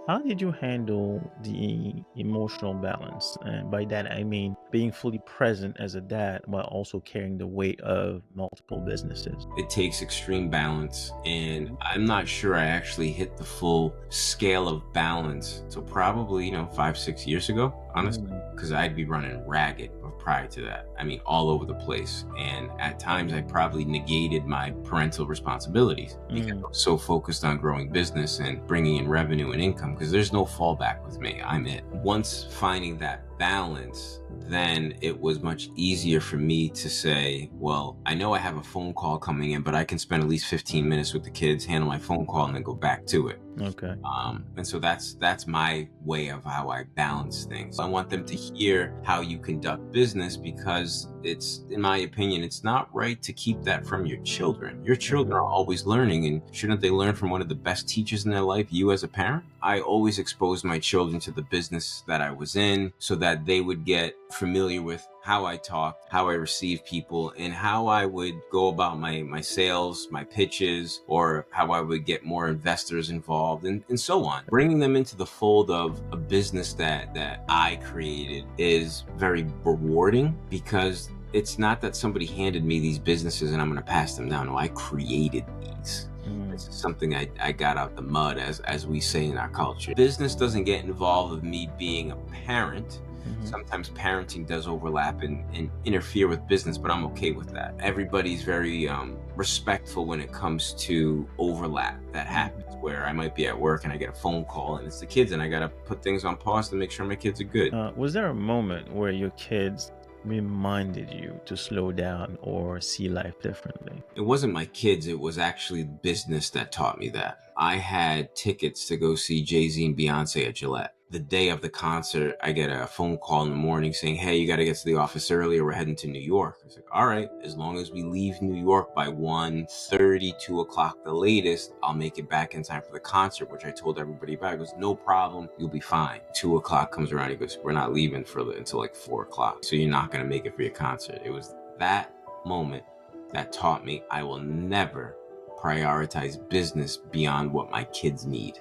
How did you handle the emotional balance? And by that, I mean being fully present as a dad while also carrying the weight of multiple businesses. It takes extreme balance, and Mhm. I'm not sure I actually hit the full scale of balance till probably 5-6 years ago, honestly, Mm, because I'd be running ragged prior to that. I mean, all over the place, and at times I probably negated my parental responsibilities because mm, I was so focused on growing business and bringing in revenue and income, because there's no fallback with me. I'm it. Once finding that balance, then it was much easier for me to say, well, I know I have a phone call coming in, but I can spend at least 15 minutes with the kids, handle my phone call, and then go back to it. okay. And so that's my way of how I balance things. I want them to hear how you conduct business, because it's, in my opinion, it's not right to keep that from your children. Your children Mhm. are always learning, and shouldn't they learn from one of the best teachers in their life, you as a parent? I always exposed my children to the business that I was in so that they would get familiar with how I talked, how I received people, and how I would go about my sales, my pitches, or how I would get more investors involved, and so on. Bringing them into the fold of a business that I created is very rewarding, because it's not that somebody handed me these businesses and I'm going to pass them down. No, I created these. Mm, This is something I got out the mud, as we say in our culture. Business doesn't get involved with me being a parent. mhm. Sometimes parenting does overlap and interfere with business, but I'm okay with that. Everybody's very respectful when it comes to overlap that happens, Mhm. where I might be at work and I get a phone call and it's the kids, and I got to put things on pause to make sure my kids are good. Was there a moment where your kids reminded you to slow down or see life differently? It wasn't my kids, it was actually business that taught me that. I had tickets to go see Jay-Z and Beyonce at Gillette. The day of the concert, I get a phone call in the morning saying, "Hey, you got to get to the office early or we're heading to New York." I was like, "All right, as long as we leave New York by 1:30, 2 o'clock the latest, I'll make it back in time for the concert," which I told everybody about. He goes, "No problem, you'll be fine." 2 o'clock comes around, he goes, "We're not leaving until like 4 o'clock. So you're not going to make it for your concert." It was that moment that taught me I will never prioritize business beyond what my kids need.